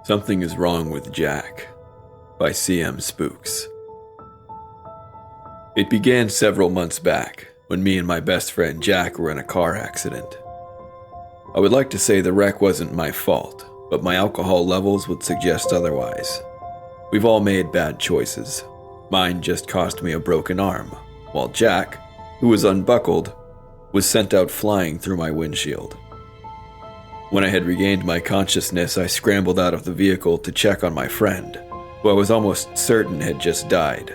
Something is Wrong with Jack by C.M. Spooks. It began several months back when me and my best friend Jack were in a car accident. I would like to say the wreck wasn't my fault, but my alcohol levels would suggest otherwise. We've all made bad choices. Mine just cost me a broken arm, while Jack, who was unbuckled, was sent out flying through my windshield. When I had regained my consciousness, I scrambled out of the vehicle to check on my friend, who I was almost certain had just died.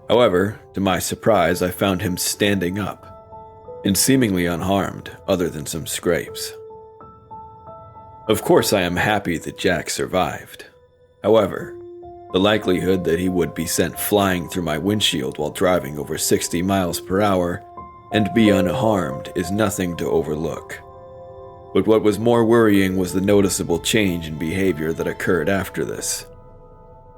However, to my surprise, I found him standing up, and seemingly unharmed, other than some scrapes. Of course, I am happy that Jack survived. However, the likelihood that he would be sent flying through my windshield while driving over 60 miles per hour and be unharmed is nothing to overlook. But what was more worrying was the noticeable change in behavior that occurred after this.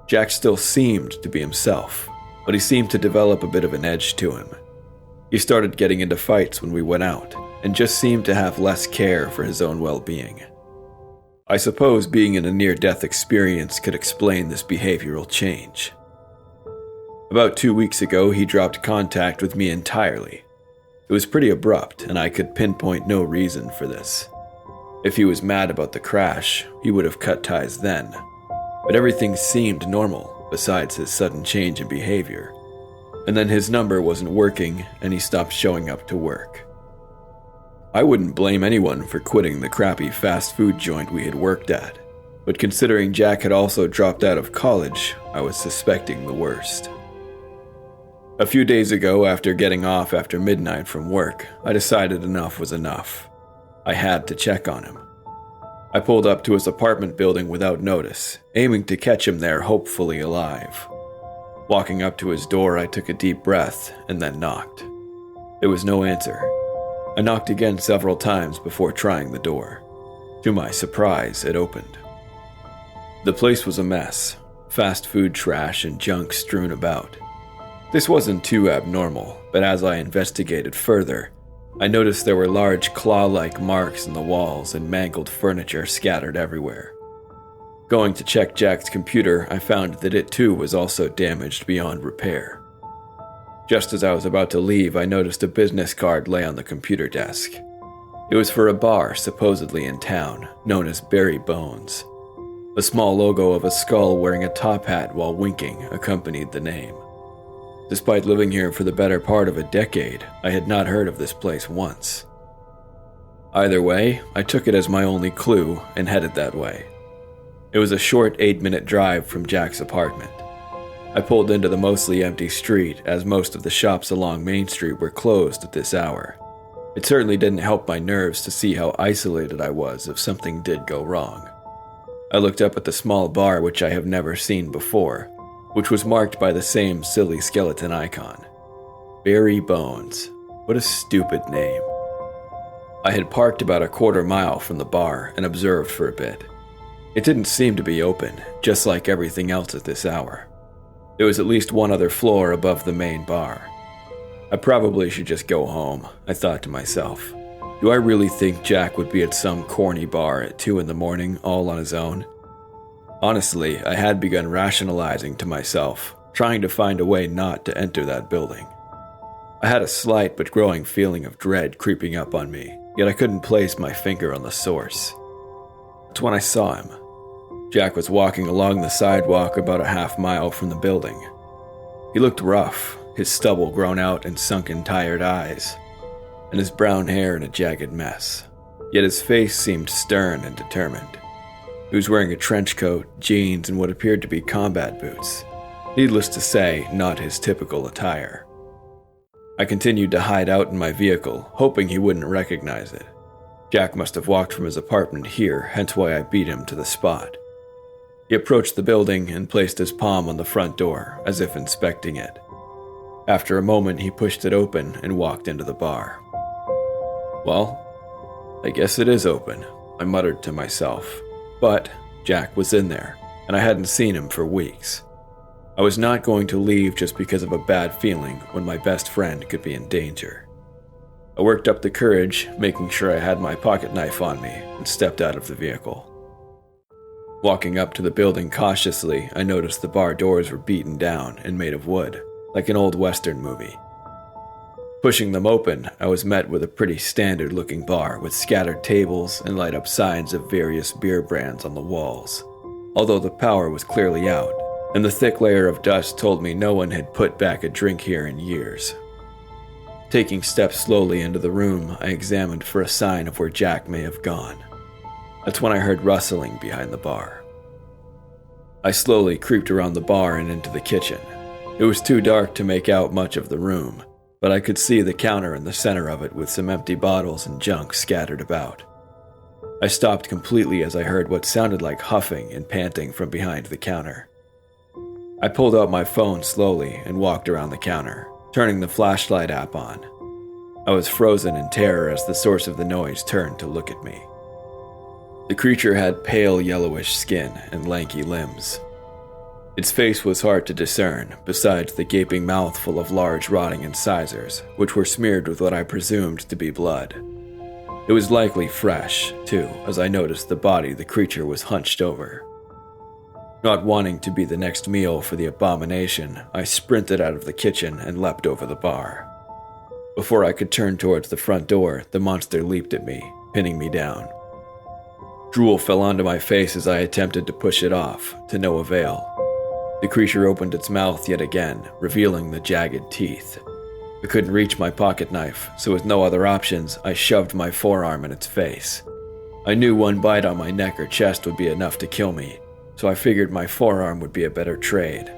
Jack still seemed to be himself, but he seemed to develop a bit of an edge to him. He started getting into fights when we went out, and just seemed to have less care for his own well-being. I suppose being in a near-death experience could explain this behavioral change. About 2 weeks ago, he dropped contact with me entirely. It was pretty abrupt, and I could pinpoint no reason for this. If he was mad about the crash, he would have cut ties then, but everything seemed normal besides his sudden change in behavior. And then his number wasn't working and he stopped showing up to work. I wouldn't blame anyone for quitting the crappy fast food joint we had worked at, but considering Jack had also dropped out of college, I was suspecting the worst. A few days ago, after getting off after midnight from work, I decided enough was enough. I had to check on him. I pulled up to his apartment building without notice, aiming to catch him there hopefully alive. Walking up to his door, I took a deep breath and then knocked. There was no answer. I knocked again several times before trying the door. To my surprise, it opened. The place was a mess, fast food trash and junk strewn about. This wasn't too abnormal, but as I investigated further, I noticed there were large claw-like marks in the walls and mangled furniture scattered everywhere. Going to check Jack's computer, I found that it too was also damaged beyond repair. Just as I was about to leave, I noticed a business card lay on the computer desk. It was for a bar supposedly in town, known as Barry Bones. A small logo of a skull wearing a top hat while winking accompanied the name. Despite living here for the better part of a decade, I had not heard of this place once. Either way, I took it as my only clue and headed that way. It was a short 8-minute drive from Jack's apartment. I pulled into the mostly empty street as most of the shops along Main Street were closed at this hour. It certainly didn't help my nerves to see how isolated I was if something did go wrong. I looked up at the small bar which I have never seen before, which was marked by the same silly skeleton icon. Barry Bones. What a stupid name. I had parked about a quarter mile from the bar and observed for a bit. It didn't seem to be open, just like everything else at this hour. There was at least one other floor above the main bar. I probably should just go home, I thought to myself. Do I really think Jack would be at some corny bar at 2 a.m. all on his own? Honestly, I had begun rationalizing to myself, trying to find a way not to enter that building. I had a slight but growing feeling of dread creeping up on me, yet I couldn't place my finger on the source. That's when I saw him. Jack was walking along the sidewalk about a half-mile from the building. He looked rough, his stubble grown out and sunken tired eyes, and his brown hair in a jagged mess. Yet his face seemed stern and determined. He was wearing a trench coat, jeans, and what appeared to be combat boots. Needless to say, not his typical attire. I continued to hide out in my vehicle, hoping he wouldn't recognize it. Jack must have walked from his apartment here, hence why I beat him to the spot. He approached the building and placed his palm on the front door, as if inspecting it. After a moment, he pushed it open and walked into the bar. Well, I guess it is open, I muttered to myself. But Jack was in there, and I hadn't seen him for weeks. I was not going to leave just because of a bad feeling when my best friend could be in danger. I worked up the courage, making sure I had my pocket knife on me, and stepped out of the vehicle. Walking up to the building cautiously, I noticed the bar doors were beaten down and made of wood, like an old Western movie. Pushing them open, I was met with a pretty standard-looking bar with scattered tables and light-up signs of various beer brands on the walls, although the power was clearly out, and the thick layer of dust told me no one had put back a drink here in years. Taking steps slowly into the room, I examined for a sign of where Jack may have gone. That's when I heard rustling behind the bar. I slowly creeped around the bar and into the kitchen. It was too dark to make out much of the room, but I could see the counter in the center of it with some empty bottles and junk scattered about. I stopped completely as I heard what sounded like huffing and panting from behind the counter. I pulled out my phone slowly and walked around the counter, turning the flashlight app on. I was frozen in terror as the source of the noise turned to look at me. The creature had pale yellowish skin and lanky limbs. Its face was hard to discern, besides the gaping mouth full of large rotting incisors, which were smeared with what I presumed to be blood. It was likely fresh, too, as I noticed the body the creature was hunched over. Not wanting to be the next meal for the abomination, I sprinted out of the kitchen and leapt over the bar. Before I could turn towards the front door, the monster leaped at me, pinning me down. Drool fell onto my face as I attempted to push it off, to no avail. The creature opened its mouth yet again, revealing the jagged teeth. I couldn't reach my pocket knife, so with no other options, I shoved my forearm in its face. I knew one bite on my neck or chest would be enough to kill me, so I figured my forearm would be a better trade.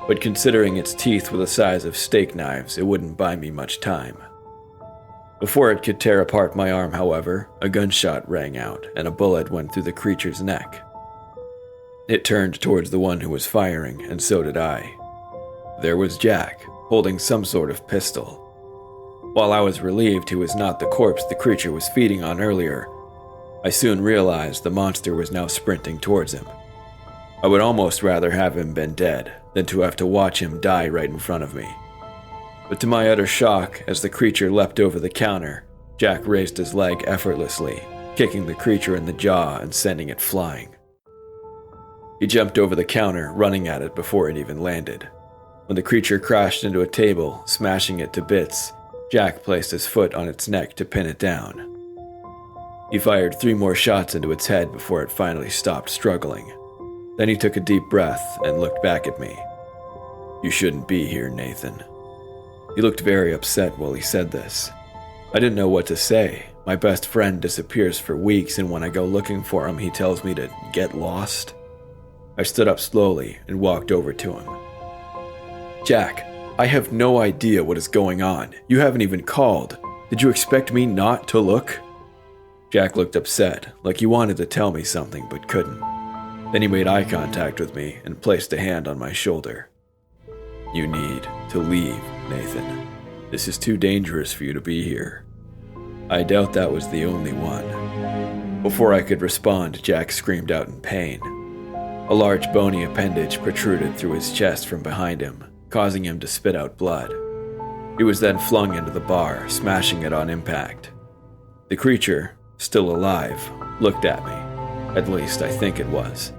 But considering its teeth were the size of steak knives, it wouldn't buy me much time. Before it could tear apart my arm, however, a gunshot rang out and a bullet went through the creature's neck. It turned towards the one who was firing, and so did I. There was Jack, holding some sort of pistol. While I was relieved he was not the corpse the creature was feeding on earlier, I soon realized the monster was now sprinting towards him. I would almost rather have him been dead than to have to watch him die right in front of me. But to my utter shock, as the creature leapt over the counter, Jack raised his leg effortlessly, kicking the creature in the jaw and sending it flying. He jumped over the counter, running at it before it even landed. When the creature crashed into a table, smashing it to bits, Jack placed his foot on its neck to pin it down. He fired 3 more shots into its head before it finally stopped struggling. Then he took a deep breath and looked back at me. "You shouldn't be here, Nathan." He looked very upset while he said this. I didn't know what to say. My best friend disappears for weeks, and when I go looking for him, he tells me to get lost. I stood up slowly and walked over to him. "Jack, I have no idea what is going on. You haven't even called. Did you expect me not to look?" Jack looked upset, like he wanted to tell me something but couldn't. Then he made eye contact with me and placed a hand on my shoulder. "You need to leave, Nathan. This is too dangerous for you to be here." I doubt that was the only one. Before I could respond, Jack screamed out in pain. A large bony appendage protruded through his chest from behind him, causing him to spit out blood. He was then flung into the bar, smashing it on impact. The creature, still alive, looked at me. At least, I think it was.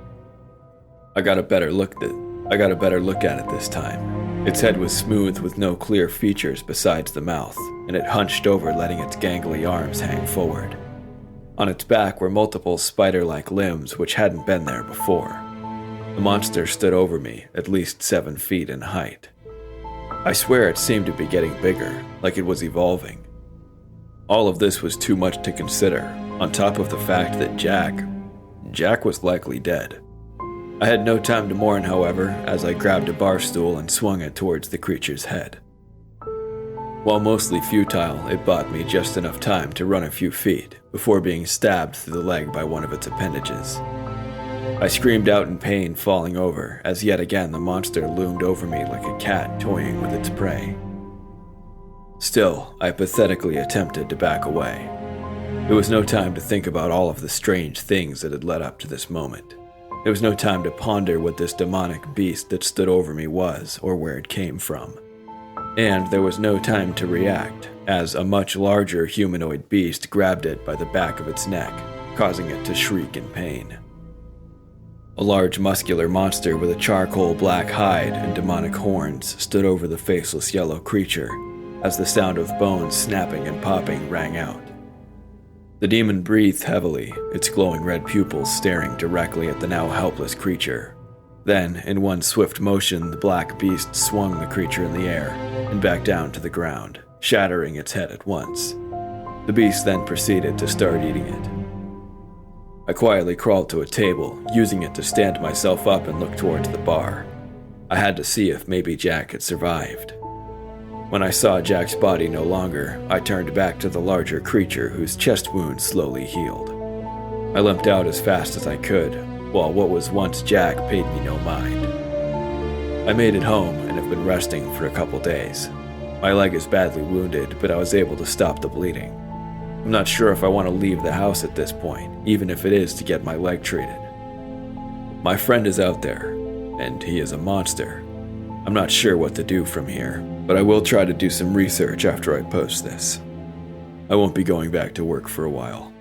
I got a better look at it this time. Its head was smooth with no clear features besides the mouth, and it hunched over, letting its gangly arms hang forward. On its back were multiple spider-like limbs which hadn't been there before. The monster stood over me, at least 7 feet in height. I swear it seemed to be getting bigger, like it was evolving. All of this was too much to consider, on top of the fact that Jack was likely dead. I had no time to mourn, however, as I grabbed a bar stool and swung it towards the creature's head. While mostly futile, it bought me just enough time to run a few feet before being stabbed through the leg by one of its appendages. I screamed out in pain, falling over, as yet again the monster loomed over me like a cat toying with its prey. Still, I pathetically attempted to back away. There was no time to think about all of the strange things that had led up to this moment. There was no time to ponder what this demonic beast that stood over me was, or where it came from. And there was no time to react, as a much larger humanoid beast grabbed it by the back of its neck, causing it to shriek in pain. A large muscular monster with a charcoal black hide and demonic horns stood over the faceless yellow creature as the sound of bones snapping and popping rang out. The demon breathed heavily, its glowing red pupils staring directly at the now helpless creature. Then, in one swift motion, the black beast swung the creature in the air and back down to the ground, shattering its head at once. The beast then proceeded to start eating it. I quietly crawled to a table, using it to stand myself up and look towards the bar. I had to see if maybe Jack had survived. When I saw Jack's body no longer, I turned back to the larger creature whose chest wound slowly healed. I limped out as fast as I could, while what was once Jack paid me no mind. I made it home and have been resting for a couple days. My leg is badly wounded, but I was able to stop the bleeding. I'm not sure if I want to leave the house at this point, even if it is to get my leg treated. My friend is out there, and he is a monster. I'm not sure what to do from here, but I will try to do some research after I post this. I won't be going back to work for a while.